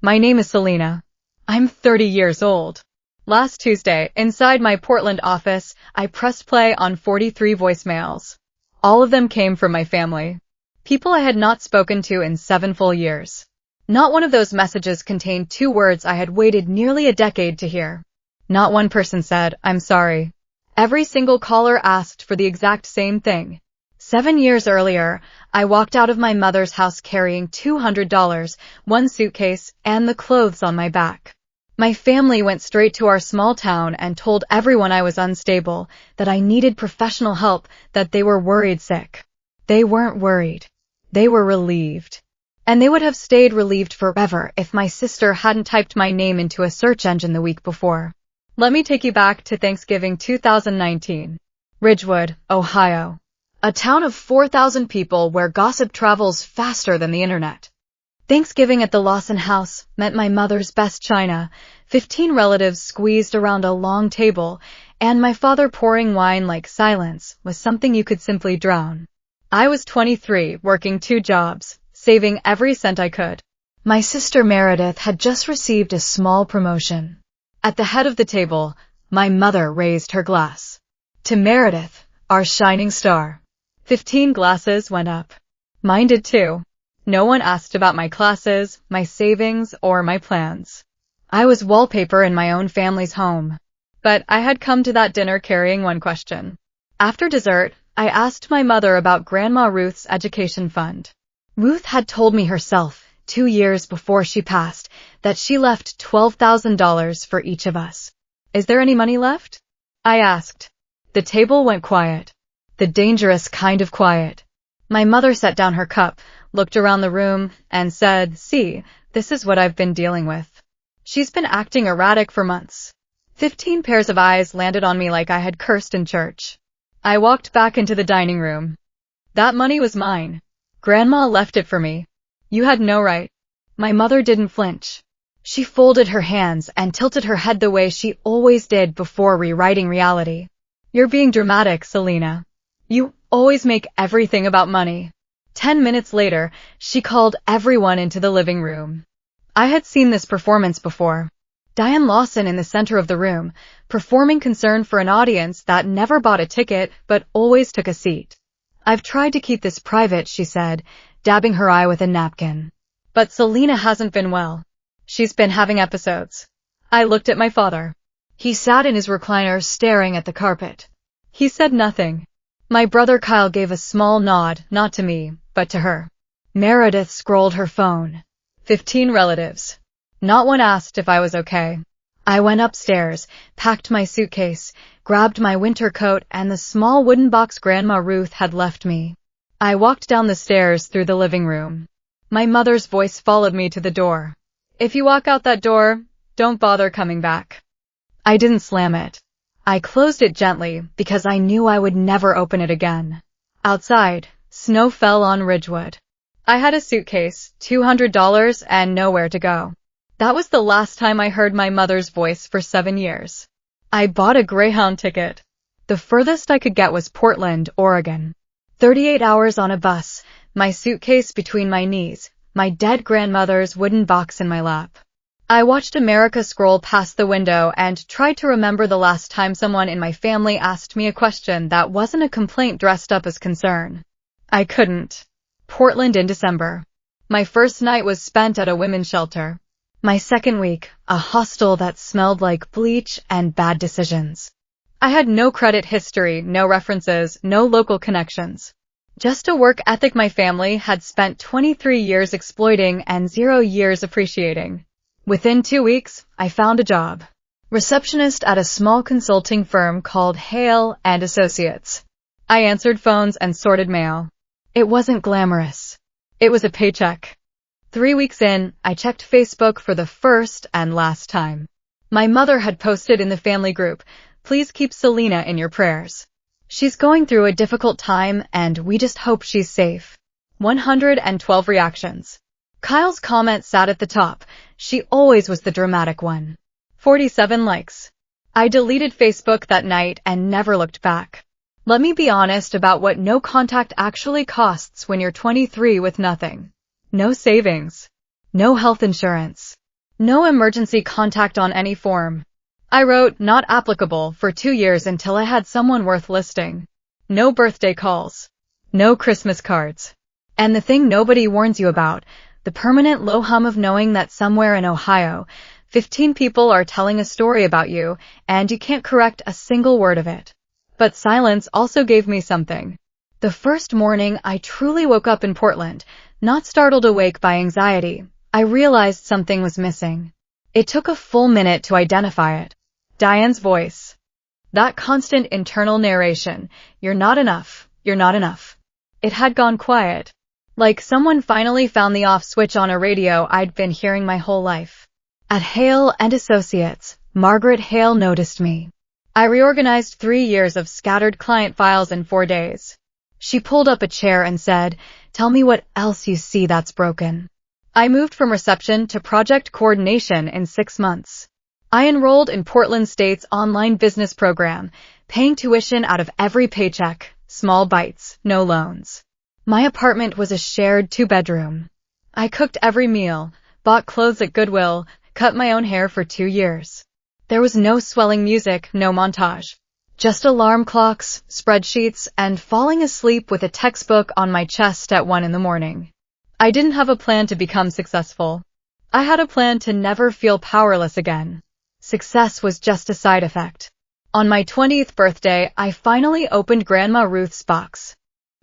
My name is Selena. I'm 30 years old. Last Tuesday, inside my Portland office, I pressed play on 43 voicemails. All of them came from my family. People I had not spoken to in 7 full years. Not one of those messages contained 2 words I had waited nearly a decade to hear. Not one person said, "I'm sorry." Every single caller asked for the exact same thing. 7 years earlier, I walked out of my mother's house carrying $200, 1 suitcase, and the clothes on my back. My family went straight to our small town and told everyone I was unstable, that I needed professional help, that they were worried sick. They weren't worried. They were relieved. And they would have stayed relieved forever if my sister hadn't typed my name into a search engine the week before. Let me take you back to Thanksgiving 2019. Ridgewood, Ohio. A town of 4,000 people where gossip travels faster than the internet. Thanksgiving at the Lawson house meant my mother's best china, 15 relatives squeezed around a long table, and my father pouring wine like silence was something you could simply drown. I was 23, working 2 jobs, saving every cent I could. My sister Meredith had just received a small promotion. At the head of the table, my mother raised her glass. To Meredith, our shining star. 15 glasses went up. Mine did too. No one asked about my classes, my savings, or my plans. I was wallpaper in my own family's home. But I had come to that dinner carrying one question. After dessert, I asked my mother about Grandma Ruth's education fund. Ruth had told me herself, 2 years before she passed, that she left $12,000 for each of us. Is there any money left? I asked. The table went quiet. The dangerous kind of quiet. My mother set down her cup, looked around the room, and said, "See, this is what I've been dealing with." She's been acting erratic for months. 15 pairs of eyes landed on me like I had cursed in church. I walked back into the dining room. That money was mine. Grandma left it for me. You had no right. My mother didn't flinch. She folded her hands and tilted her head the way she always did before rewriting reality. You're being dramatic, Selena. You always make everything about money. 10 minutes later, she called everyone into the living room. I had seen this performance before. Diane Lawson in the center of the room, performing concern for an audience that never bought a ticket but always took a seat. "I've tried to keep this private," she said, dabbing her eye with a napkin. "But Selena hasn't been well. She's been having episodes." I looked at my father. He sat in his recliner staring at the carpet. He said nothing. My brother Kyle gave a small nod, not to me, but to her. Meredith scrolled her phone. 15 relatives. Not one asked if I was okay. I went upstairs, packed my suitcase, grabbed my winter coat and the small wooden box Grandma Ruth had left me. I walked down the stairs through the living room. My mother's voice followed me to the door. "If you walk out that door, don't bother coming back." I didn't slam it. I closed it gently because I knew I would never open it again. Outside, snow fell on Ridgewood. I had a suitcase, $200, and nowhere to go. That was the last time I heard my mother's voice for 7 years. I bought a Greyhound ticket. The furthest I could get was Portland, Oregon. 38 hours on a bus, my suitcase between my knees, my dead grandmother's wooden box in my lap. I watched America scroll past the window and tried to remember the last time someone in my family asked me a question that wasn't a complaint dressed up as concern. I couldn't. Portland in December. My first night was spent at a women's shelter. My second week, a hostel that smelled like bleach and bad decisions. I had no credit history, no references, no local connections. Just a work ethic my family had spent 23 years exploiting and 0 years appreciating. Within 2 weeks, I found a job. Receptionist at a small consulting firm called Hale and Associates. I answered phones and sorted mail. It wasn't glamorous. It was a paycheck. 3 weeks in, I checked Facebook for the first and last time. My mother had posted in the family group, "Please keep Selena in your prayers. She's going through a difficult time and we just hope she's safe." 112 reactions. Kyle's comment sat at the top. She always was the dramatic one. 47 likes. I deleted Facebook that night and never looked back. Let me be honest about what no contact actually costs when you're 23 with nothing. No savings. No health insurance. No emergency contact on any form. I wrote, not applicable, for 2 years until I had someone worth listing. No birthday calls. No Christmas cards. And the thing nobody warns you about, the permanent low hum of knowing that somewhere in Ohio, 15 people are telling a story about you, and you can't correct a single word of it. But silence also gave me something. The first morning I truly woke up in Portland, not startled awake by anxiety, I realized something was missing. It took a full minute to identify it. Diane's voice. That constant internal narration, you're not enough, you're not enough. It had gone quiet. Like someone finally found the off switch on a radio I'd been hearing my whole life. At Hale and Associates, Margaret Hale noticed me. I reorganized 3 years of scattered client files in 4 days. She pulled up a chair and said, "Tell me what else you see that's broken." I moved from reception to project coordination in 6 months. I enrolled in Portland State's online business program, paying tuition out of every paycheck, small bites, no loans. My apartment was a shared 2-bedroom. I cooked every meal, bought clothes at Goodwill, cut my own hair for 2 years. There was no swelling music, no montage. Just alarm clocks, spreadsheets, and falling asleep with a textbook on my chest at 1 in the morning. I didn't have a plan to become successful. I had a plan to never feel powerless again. Success was just a side effect. On my 20th birthday, I finally opened Grandma Ruth's box.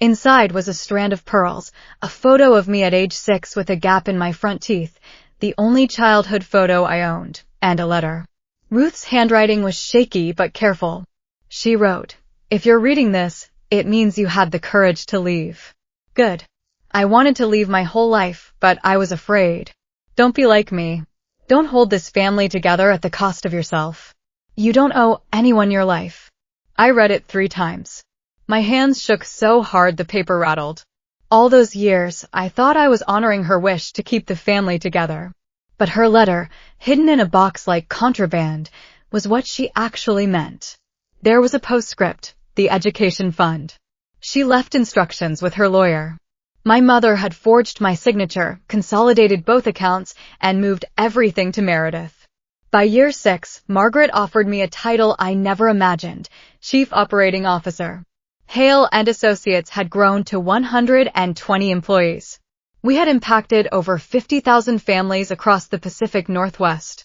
Inside was a strand of pearls, a photo of me at age 6 with a gap in my front teeth, the only childhood photo I owned, and a letter. Ruth's handwriting was shaky but careful. She wrote, "If you're reading this, it means you had the courage to leave." Good. I wanted to leave my whole life, but I was afraid. Don't be like me. Don't hold this family together at the cost of yourself. You don't owe anyone your life. I read it 3 times. My hands shook so hard the paper rattled. All those years, I thought I was honoring her wish to keep the family together. But her letter, hidden in a box like contraband, was what she actually meant. There was a postscript, the education fund. She left instructions with her lawyer. My mother had forged my signature, consolidated both accounts, and moved everything to Meredith. By year 6, Margaret offered me a title I never imagined, Chief Operating Officer. Hale and Associates had grown to 120 employees. We had impacted over 50,000 families across the Pacific Northwest.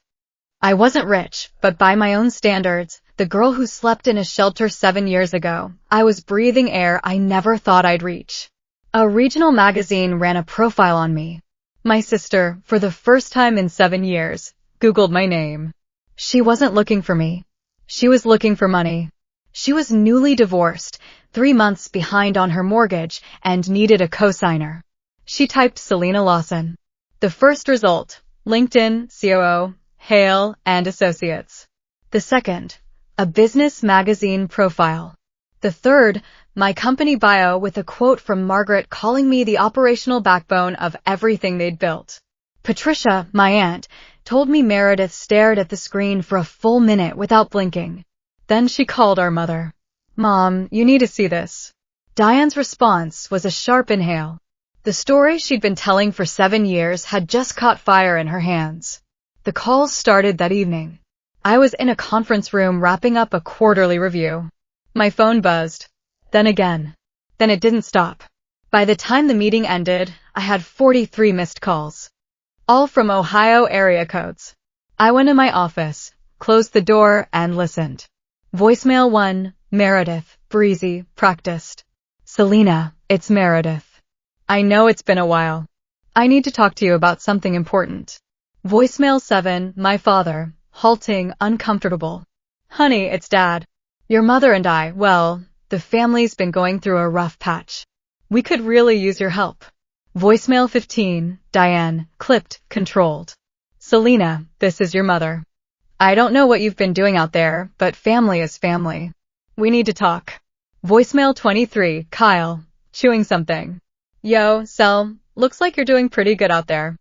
I wasn't rich, but by my own standards, the girl who slept in a shelter 7 years ago, I was breathing air I never thought I'd reach. A regional magazine ran a profile on me. My sister, for the first time in 7 years, Googled my name. She wasn't looking for me. She was looking for money. She was newly divorced, 3 months behind on her mortgage, and needed a co-signer. She typed Selena Lawson. The first result, LinkedIn, COO, Hale and Associates. The second, a business magazine profile. The third, my company bio with a quote from Margaret calling me the operational backbone of everything they'd built. Patricia, my aunt, told me Meredith stared at the screen for a full minute without blinking. Then she called our mother. "Mom, you need to see this." Diane's response was a sharp inhale. The story she'd been telling for 7 years had just caught fire in her hands. The calls started that evening. I was in a conference room wrapping up a quarterly review. My phone buzzed. Then again. Then it didn't stop. By the time the meeting ended, I had 43 missed calls. All from Ohio area codes. I went in my office, closed the door, and listened. Voicemail 1, Meredith, breezy, practiced. "Selena, it's Meredith. I know it's been a while. I need to talk to you about something important." Voicemail 7, my father, halting, uncomfortable. "Honey, it's Dad. Your mother and I, well, the family's been going through a rough patch. We could really use your help." Voicemail 15, Diane, clipped, controlled. "Selena, this is your mother. I don't know what you've been doing out there, but family is family. We need to talk." Voicemail 23, Kyle, chewing something. "Yo, Sel, looks like you're doing pretty good out there.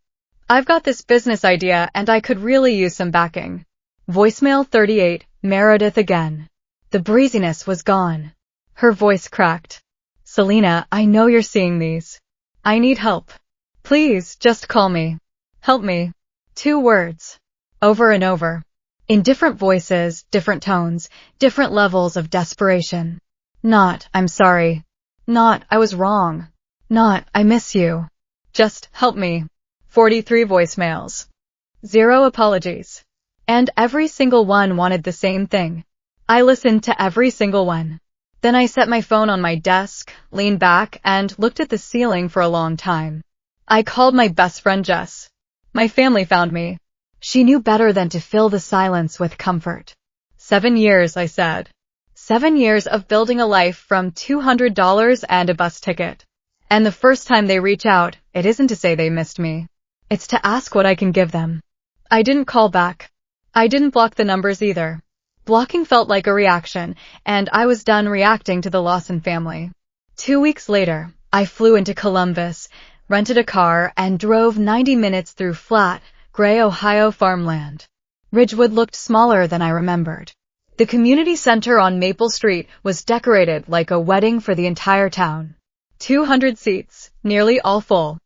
I've got this business idea and I could really use some backing." Voicemail 38, Meredith again. The breeziness was gone. Her voice cracked. "Selena, I know you're seeing these. I need help. Please, just call me. Help me." 2 words. Over and over. In different voices, different tones, different levels of desperation. Not, I'm sorry. Not, I was wrong. Not, I miss you. Just, help me. 43 voicemails. 0 apologies. And every single one wanted the same thing. I listened to every single one. Then I set my phone on my desk, leaned back, and looked at the ceiling for a long time. I called my best friend Jess. My family found me. She knew better than to fill the silence with comfort. 7 years, I said. 7 years of building a life from $200 and a bus ticket. And the first time they reach out, it isn't to say they missed me. It's to ask what I can give them. I didn't call back. I didn't block the numbers either. Blocking felt like a reaction, and I was done reacting to the Lawson family. 2 weeks later, I flew into Columbus, rented a car, and drove 90 minutes through flat, gray Ohio farmland. Ridgewood looked smaller than I remembered. The community center on Maple Street was decorated like a wedding for the entire town. 200 seats, nearly all full.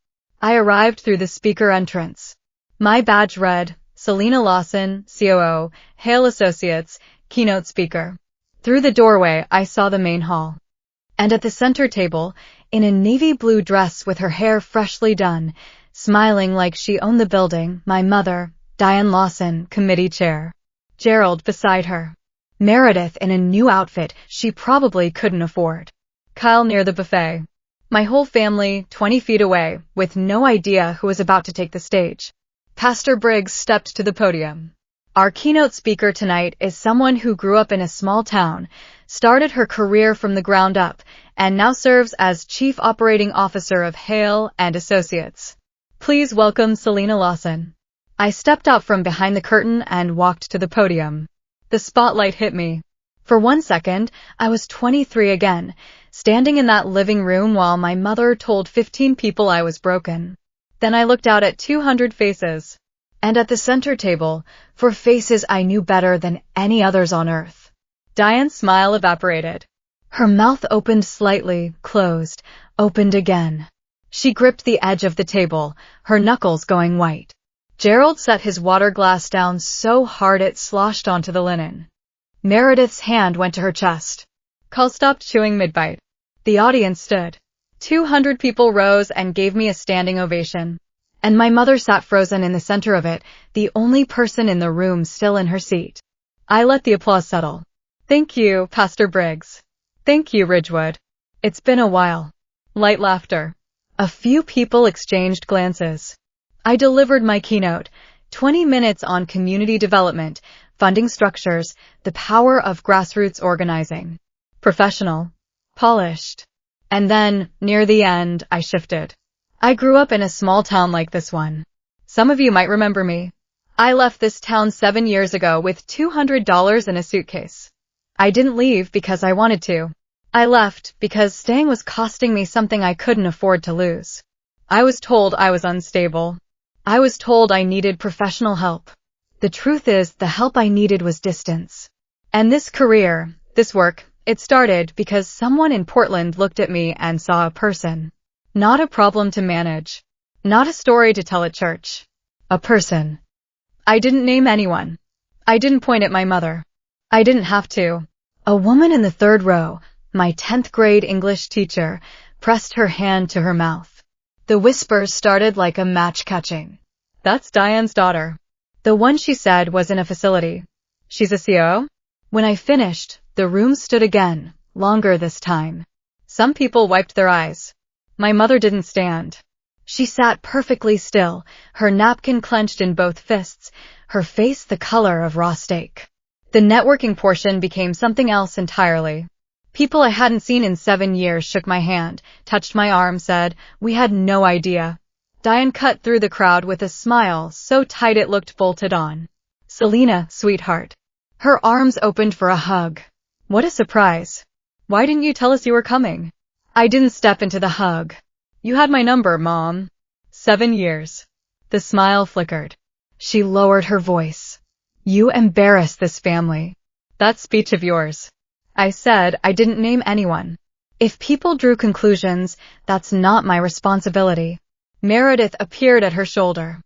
I arrived through the speaker entrance. My badge read, Selena Lawson, COO, Hale Associates, keynote speaker. Through the doorway, I saw the main hall. And at the center table, in a navy blue dress with her hair freshly done, smiling like she owned the building, my mother, Diane Lawson, committee chair. Gerald beside her. Meredith in a new outfit she probably couldn't afford. Kyle near the buffet. My whole family, 20 feet away, with no idea who was about to take the stage. Pastor Briggs stepped to the podium. Our keynote speaker tonight is someone who grew up in a small town, started her career from the ground up, and now serves as Chief Operating Officer of Hale and Associates. Please welcome Selena Lawson. I stepped out from behind the curtain and walked to the podium. The spotlight hit me. For 1 second, I was 23 again, standing in that living room while my mother told 15 people I was broken. Then I looked out at 200 faces. And at the center table, for faces I knew better than any others on earth. Diane's smile evaporated. Her mouth opened slightly, closed, opened again. She gripped the edge of the table, her knuckles going white. Gerald set his water glass down so hard it sloshed onto the linen. Meredith's hand went to her chest. Kyle stopped chewing mid-bite. The audience stood. 200 people rose and gave me a standing ovation. And my mother sat frozen in the center of it, the only person in the room still in her seat. I let the applause settle. Thank you, Pastor Briggs. Thank you, Ridgewood. It's been a while. Light laughter. A few people exchanged glances. I delivered my keynote, 20 minutes on community development, funding structures, the power of grassroots organizing. Professional. Polished. And then, near the end, I shifted. I grew up in a small town like this one. Some of you might remember me. I left this town 7 years ago with $200 in a suitcase. I didn't leave because I wanted to. I left because staying was costing me something I couldn't afford to lose. I was told I was unstable. I was told I needed professional help. The truth is, the help I needed was distance. And this career, this work, it started because someone in Portland looked at me and saw a person. Not a problem to manage. Not a story to tell at church. A person. I didn't name anyone. I didn't point at my mother. I didn't have to. A woman in the 3rd row, my 10th grade English teacher, pressed her hand to her mouth. The whispers started like a match catching. That's Diane's daughter. The one she said was in a facility. She's a COO? When I finished, the room stood again, longer this time. Some people wiped their eyes. My mother didn't stand. She sat perfectly still, her napkin clenched in both fists, her face the color of raw steak. The networking portion became something else entirely. People I hadn't seen in 7 years shook my hand, touched my arm, said, "We had no idea." Diane cut through the crowd with a smile so tight it looked bolted on. "Selena, sweetheart." Her arms opened for a hug. What a surprise. "Why didn't you tell us you were coming?" I didn't step into the hug. "You had my number, Mom." 7 years. The smile flickered. She lowered her voice. "You embarrass this family." "That speech of yours." I said I didn't name anyone. If people drew conclusions, that's not my responsibility. Meredith appeared at her shoulder.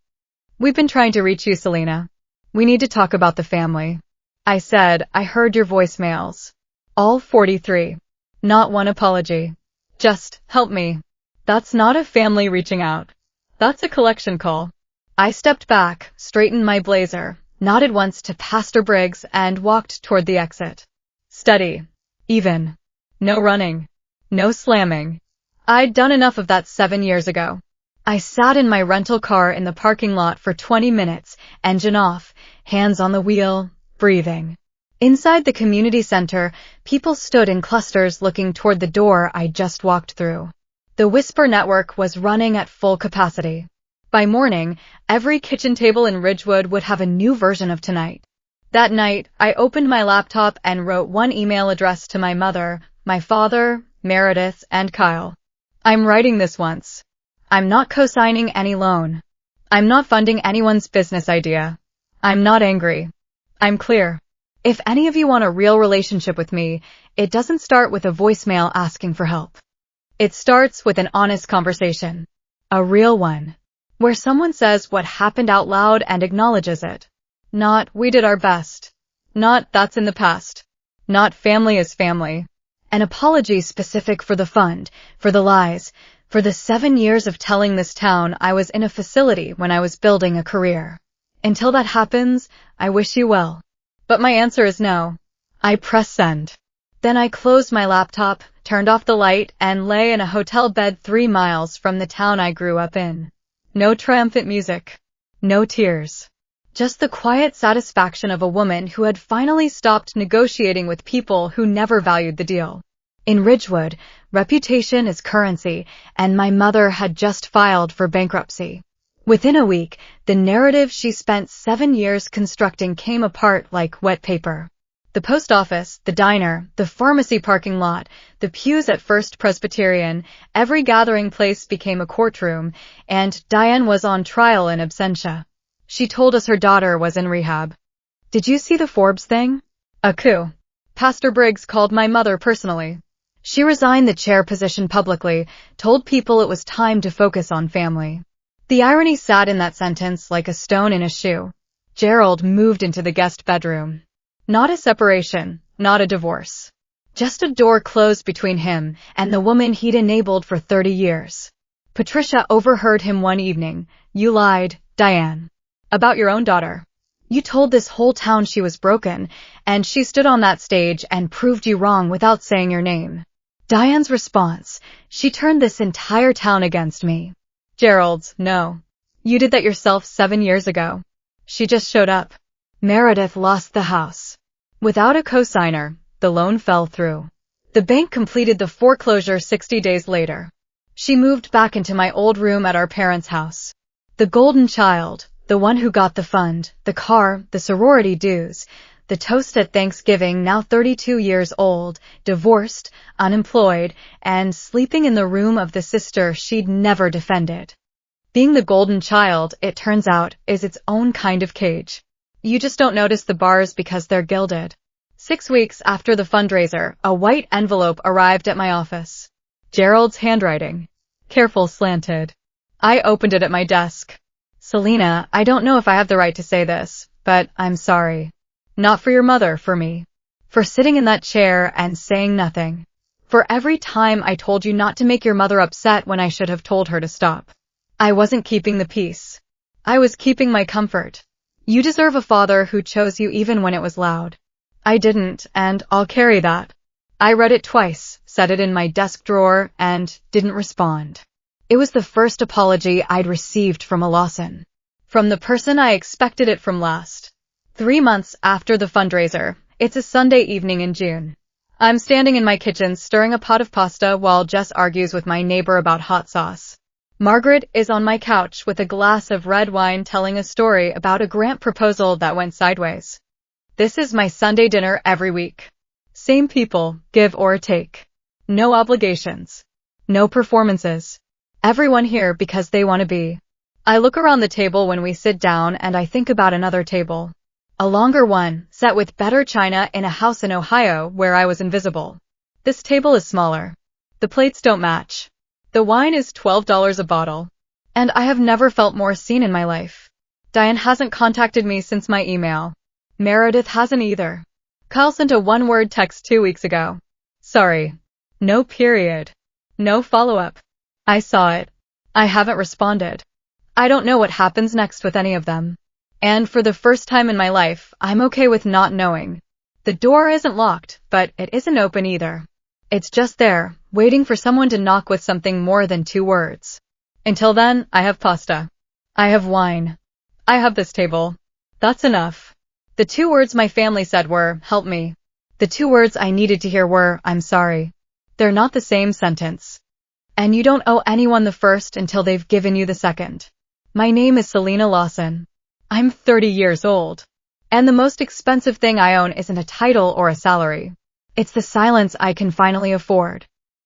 We've been trying to reach you, Selena. We need to talk about the family. I said, I heard your voicemails. All 43. Not one apology. Just, help me. That's not a family reaching out. That's a collection call. I stepped back, straightened my blazer, nodded once to Pastor Briggs, and walked toward the exit. Steady. Even. No running. No slamming. I'd done enough of that 7 years ago. I sat in my rental car in the parking lot for 20 minutes, engine off, hands on the wheel, breathing. Inside the community center, people stood in clusters looking toward the door I just walked through. The Whisper network was running at full capacity. By morning, every kitchen table in Ridgewood would have a new version of tonight. That night, I opened my laptop and wrote one email addressed to my mother, my father, Meredith, and Kyle. I'm writing this once. I'm not co-signing any loan. I'm not funding anyone's business idea. I'm not angry. I'm clear. If any of you want a real relationship with me, it doesn't start with a voicemail asking for help. It starts with an honest conversation. A real one. Where someone says what happened out loud and acknowledges it. Not, we did our best. Not, that's in the past. Not, family is family. An apology specific for the fund, for the lies, for the 7 years of telling this town I was in a facility when I was building a career. Until that happens, I wish you well. But my answer is no. I press send. Then I closed my laptop, turned off the light, and lay in a hotel bed 3 miles from the town I grew up in. No triumphant music. No tears. Just the quiet satisfaction of a woman who had finally stopped negotiating with people who never valued the deal. In Ridgewood, reputation is currency, and my mother had just filed for bankruptcy. Within a week, the narrative she spent 7 years constructing came apart like wet paper. The post office, the diner, the pharmacy parking lot, the pews at First Presbyterian, every gathering place became a courtroom, and Diane was on trial in absentia. She told us her daughter was in rehab. Did you see the Forbes thing? A coup. Pastor Briggs called my mother personally. She resigned the chair position publicly, told people it was time to focus on family. The irony sat in that sentence like a stone in a shoe. Gerald moved into the guest bedroom. Not a separation, not a divorce. Just a door closed between him and the woman he'd enabled for 30 years. Patricia overheard him one evening. You lied, Diane. About your own daughter. You told this whole town she was broken, and she stood on that stage and proved you wrong without saying your name. Diane's response, she turned this entire town against me. Gerald's, no. You did that yourself 7 years ago. She just showed up. Meredith lost the house. Without a cosigner, the loan fell through. The bank completed the foreclosure 60 days later. She moved back into my old room at our parents' house. The golden child, the one who got the fund, the car, the sorority dues, the toast at Thanksgiving, now 32 years old, divorced, unemployed, and sleeping in the room of the sister she'd never defended. Being the golden child, it turns out, is its own kind of cage. You just don't notice the bars because they're gilded. 6 weeks after the fundraiser, a white envelope arrived at my office. Gerald's handwriting. Careful, slanted. I opened it at my desk. Selena, I don't know if I have the right to say this, but I'm sorry. Not for your mother, for me. For sitting in that chair and saying nothing. For every time I told you not to make your mother upset when I should have told her to stop. I wasn't keeping the peace. I was keeping my comfort. You deserve a father who chose you even when it was loud. I didn't, and I'll carry that. I read it twice, set it in my desk drawer, and didn't respond. It was the first apology I'd received from a Lawson. From the person I expected it from last. 3 months after the fundraiser, it's a Sunday evening in June. I'm standing in my kitchen stirring a pot of pasta while Jess argues with my neighbor about hot sauce. Margaret is on my couch with a glass of red wine telling a story about a grant proposal that went sideways. This is my Sunday dinner every week. Same people, give or take. No obligations. No performances. Everyone here because they want to be. I look around the table when we sit down and I think about another table. A longer one, set with better china in a house in Ohio where I was invisible. This table is smaller. The plates don't match. The wine is $12 a bottle. And I have never felt more seen in my life. Diane hasn't contacted me since my email. Meredith hasn't either. Kyle sent a one-word text 2 weeks ago. Sorry. No period. No follow-up. I saw it. I haven't responded. I don't know what happens next with any of them. And for the first time in my life, I'm okay with not knowing. The door isn't locked, but it isn't open either. It's just there, waiting for someone to knock with something more than 2 words. Until then, I have pasta. I have wine. I have this table. That's enough. The 2 words my family said were, help me. The 2 words I needed to hear were, I'm sorry. They're not the same sentence. And you don't owe anyone the first until they've given you the second. My name is Selena Lawson. I'm 30 years old. And the most expensive thing I own isn't a title or a salary. It's the silence I can finally afford.